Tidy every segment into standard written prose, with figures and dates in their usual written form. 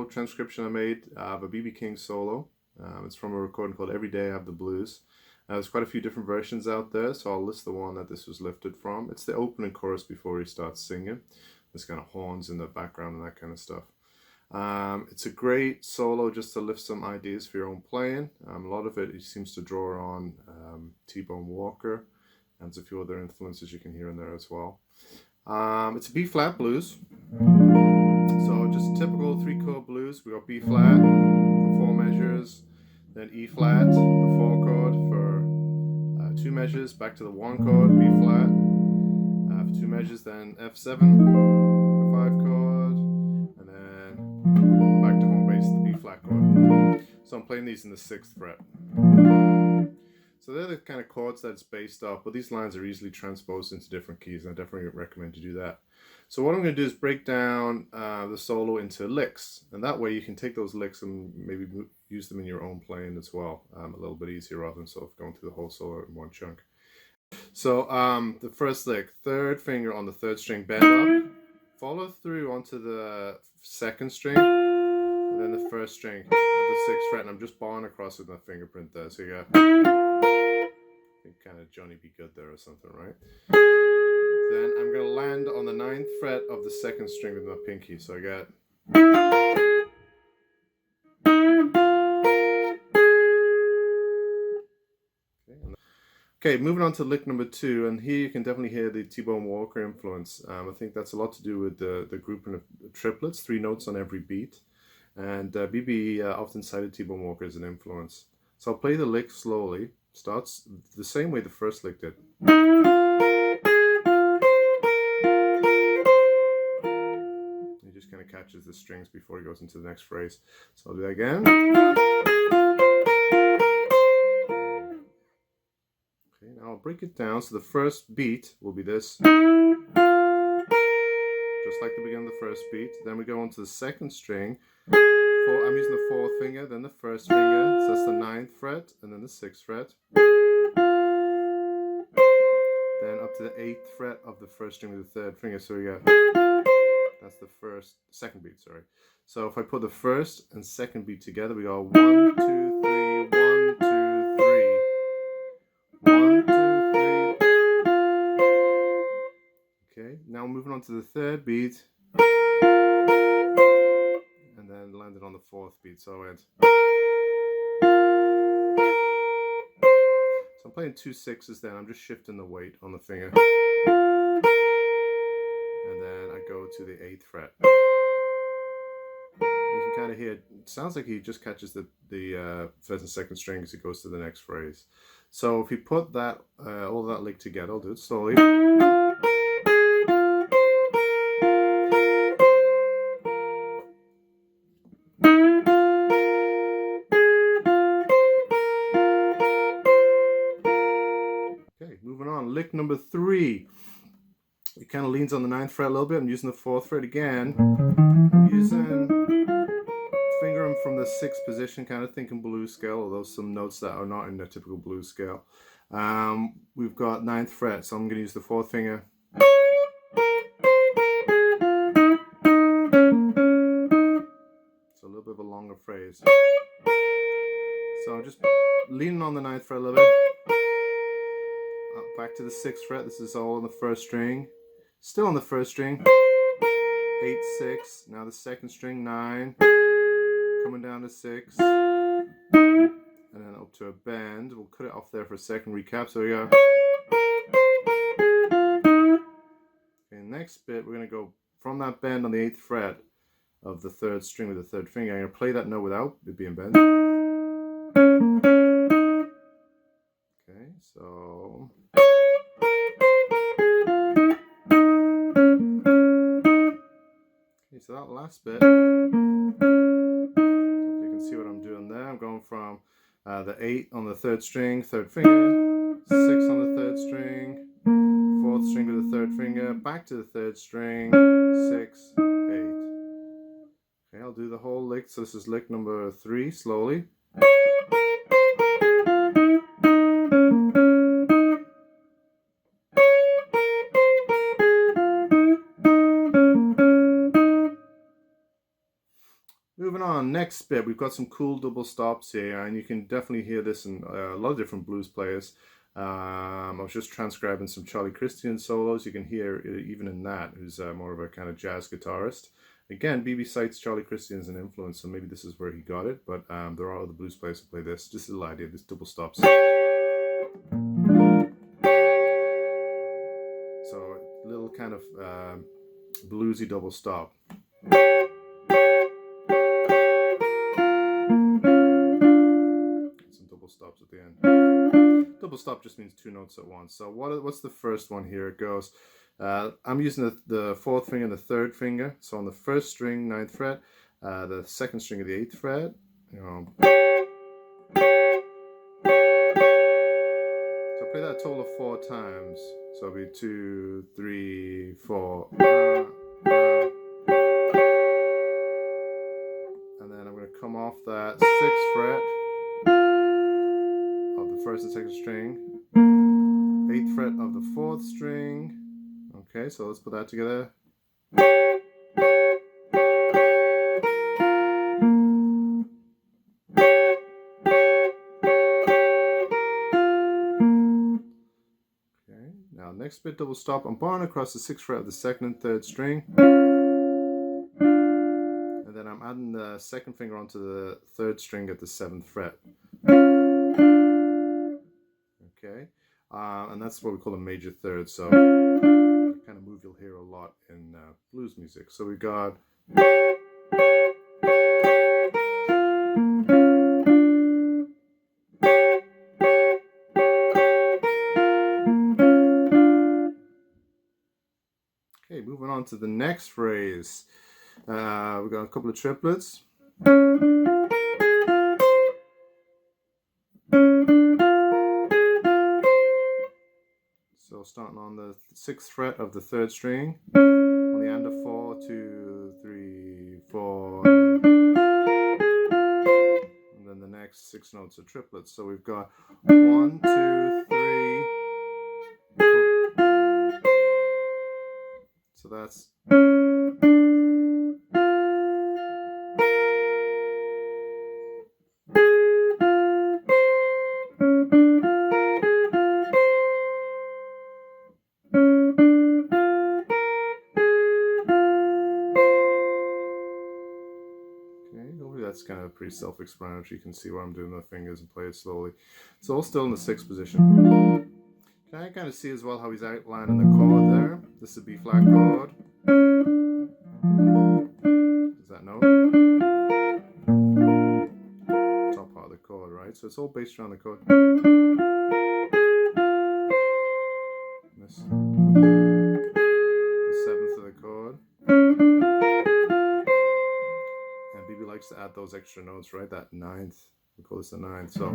solo transcription I made of a B.B. King solo. It's from a recording called Every Day I Have the Blues. There's quite a few different versions out there, so I'll list the one that this was lifted from. It's the opening chorus before he starts singing. There's kind of horns in the background and that kind of stuff. It's a great solo just to lift some ideas for your own playing. A lot of it he seems to draw on T-Bone Walker, and there's a few other influences you can hear in there as well. It's a B-flat blues, so just typical 3-chord blues. We got B-flat for 4 measures, then E-flat, the 4 chord for 2 measures, back to the 1 chord, B-flat for 2 measures, then F7 for 5 chord, and then back to home base, the B-flat chord. So I'm playing these in the 6th fret. So they're the kind of chords that it's based off, but these lines are easily transposed into different keys, and I definitely recommend you do that. So what I'm going to do is break down the solo into licks, and that way you can take those licks and maybe use them in your own playing as well, a little bit easier rather than sort of going through the whole solo in one chunk. So the first lick, 3rd finger on the 3rd string, bend up, follow through onto the 2nd string, and then the 1st string of the 6th fret, and I'm just barring across with my fingerprint there. So you got kind of Johnny B. Good there or something, right? Then I'm going to land on the 9th fret of the 2nd string with my pinky. So I got... Okay, moving on to lick number 2, and here you can definitely hear the T-Bone Walker influence. I think that's a lot to do with the grouping of triplets, 3 notes on every beat. And B.B. often cited T-Bone Walker as an influence. So I'll play the lick slowly. Starts the same way the first lick did. He just kind of catches the strings before he goes into the next phrase. So I'll do that again. Okay, now I'll break it down. So the first beat will be this. Just like the beginning of the first beat. Then we go on to the 2nd string. I'm using the 4th finger, then the 1st finger, so that's the 9th fret, and then the 6th fret. Then up to the 8th fret of the 1st string with the 3rd finger, so we got, that's the 2nd beat, sorry. So if I put the 1st and 2nd beat together, we go 1, 2, 3, 1, 2, 3. 1, 2, 3. Okay, now moving on to the 3rd beat. And then landed on the 4th beat, so I went. So I'm playing 2 6s then, I'm just shifting the weight on the finger. And then I go to the 8th fret. You can kind of hear, it sounds like he just catches the 1st and 2nd string as he goes to the next phrase. So if you put that all that lick together, I'll do it slowly. Moving on, lick number 3. It kind of leans on the 9th fret a little bit. I'm using the 4th fret again. I'm using fingering from the 6th position, kind of thinking blues scale, although some notes that are not in the typical blues scale. We've got 9th fret, so I'm going to use the 4th finger. So a little bit of a longer phrase. So I'm just leaning on the 9th fret a little bit. Back to the 6th fret, this is all on the 1st string. Still on the 1st string. 8, 6, now the 2nd string, 9. Coming down to 6. And then up to a bend. We'll cut it off there for a second recap, so we go. Okay, next bit, we're going to go from that bend on the 8th fret of the 3rd string with the 3rd finger. I'm going to play that note without it being bent. Okay, so... So that last bit, hopefully you can see what I'm doing there. I'm going from the 8 on the 3rd string, 3rd finger, 6 on the 3rd string, 4th string with the 3rd finger, back to the 3rd string, 6, 8. Okay, I'll do the whole lick. So this is lick number 3, slowly. Moving next bit, we've got some cool double stops here, and you can definitely hear this in a lot of different blues players. I was just transcribing some Charlie Christian solos. You can hear it even in that, who's more of a kind of jazz guitarist. Again, BB cites Charlie Christian as an influence, so maybe this is where he got it, but there are other blues players who play this. Just a little idea, this double stops. So a little kind of bluesy double stop. Some double stops at the end. Double stop just means two notes at once. So what's the first one here? It goes, I'm using the fourth finger and the third finger. So on the first string, 9th fret, the second string of the 8th fret, you know. So play that a total of 4 times. So it'll be 2, 3, 4. And then I'm going to come off that 6th fret of the 1st and 2nd string, 8th fret of the 4th string. Okay, so let's put that together. Okay, now next bit double stop. I'm barring across the 6th fret of the 2nd and 3rd string. And then I'm adding the 2nd finger onto the 3rd string at the 7th fret. Okay, and that's what we call a major third. So the kind of move you'll hear a lot in blues music. So we got okay. Moving on to the next phrase, we've got a couple of triplets. So starting on the 6th fret of the 3rd string, on the end of 4, 2, 3, 4, and then the next 6 notes are triplets. So we've got 1, 2, 3. So that's. That's kind of pretty self-explanatory. You can see where I'm doing my fingers and play it slowly. It's all still in the 6th position. Can I kind of see as well how he's outlining the chord there? This is a B flat chord. Is that note? Top part of the chord, right? So it's all based around the chord. This, the 7th of the chord. BB likes to add those extra notes, right? That 9th, we call this the 9th. So,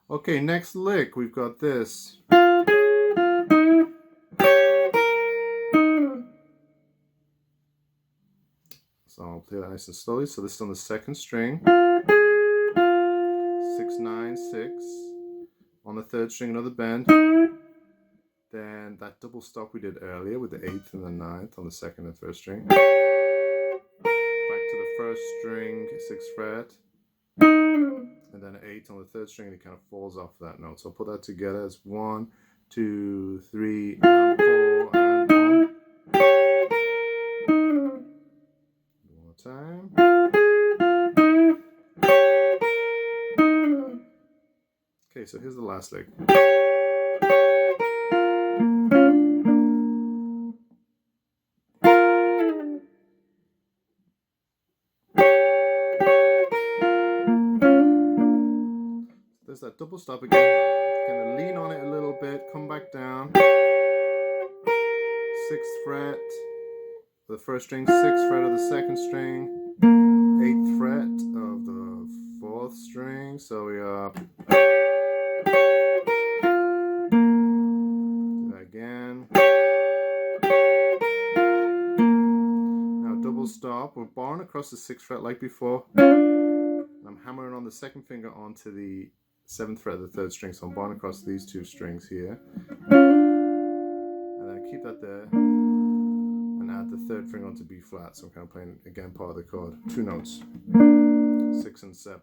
okay, next lick, we've got this. So I'll play that nice and slowly. So this is on the 2nd string, 6, 9, 6. On the 3rd string, another bend. Then that double stop we did earlier with the 8th and the 9th on the 2nd and 3rd string. To the 1st string, 6th fret, and then an 8 on the 3rd string, and it kind of falls off that note. So I'll put that together as 1, 2, 3, and 4, and 1. One more time. Okay, so here's the last lick. There's that double stop again. Kind of lean on it a little bit, come back down. 6th fret of the 1st string, 6th fret of the 2nd string, 8th fret of the 4th string. So we do that again. Now double stop. We're barring across the 6th fret like before. I'm hammering on the 2nd finger onto the 7th fret of the 3rd string, so I'm barring across these 2 strings here, and then keep that there, and add the third finger onto B flat. So I'm kind of playing, again, part of the chord. 2 notes, 6 and 7.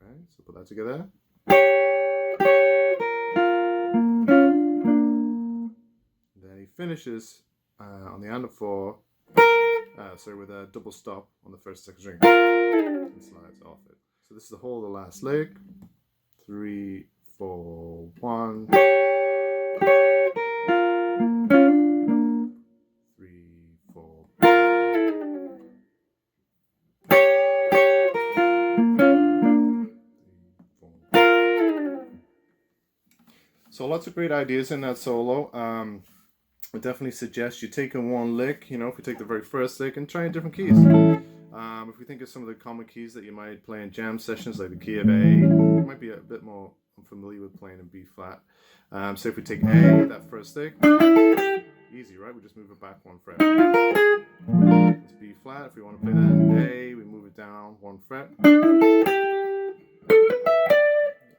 Okay, so put that together. Then he finishes on the and 4, with a double stop on the first and second string, and slides off it. So this is the whole of the last lick. 3, 4, 1. 3, 4. So lots of great ideas in that solo. I definitely suggest you take in one lick, if we take the very first lick and try in different keys. If we think of some of the common keys that you might play in jam sessions, like the key of A, you might be a bit more unfamiliar with playing in B flat. So if we take A, that first lick, easy, right? We just move it back 1 fret. It's B flat. If we want to play that in A, we move it down 1 fret.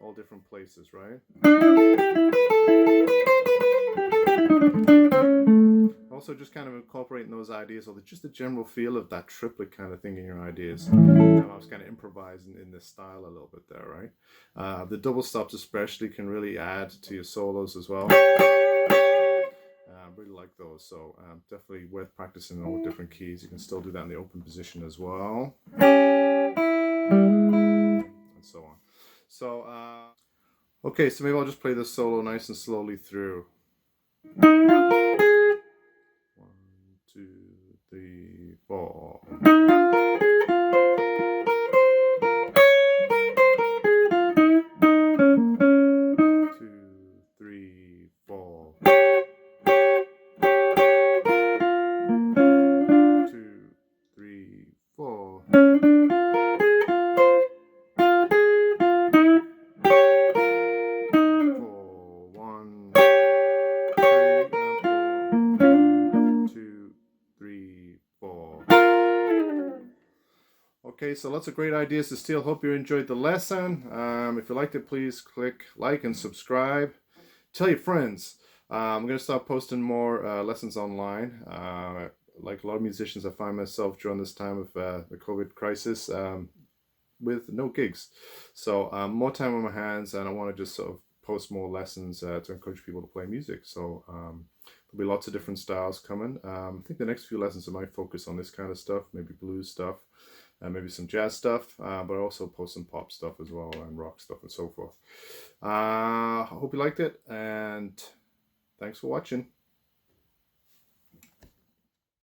All different places, right? Also, just kind of incorporating those ideas, or just the general feel of that triplet kind of thing in your ideas. I was kind of improvising in this style a little bit there, right? The double stops especially can really add to your solos as well. I really like those, so definitely worth practicing in all different keys. You can still do that in the open position as well, and so on. So, okay, so maybe I'll just play this solo nice and slowly through. 1, 2, 3, 4. 2, 3, 4. 2, 3, 4. 1, 2, 3, 4. Okay, so lots of great ideas to steal. Hope you enjoyed the lesson. If you liked it, please click like and subscribe. Tell your friends. I'm going to start posting more lessons online. Like a lot of musicians, I find myself during this time of the COVID crisis with no gigs. So more time on my hands, and I want to just sort of post more lessons to encourage people to play music. So there'll be lots of different styles coming. I think the next few lessons I might focus on this kind of stuff, maybe blues stuff, maybe some jazz stuff, but I also post some pop stuff as well, and rock stuff and so forth. I hope you liked it, and thanks for watching.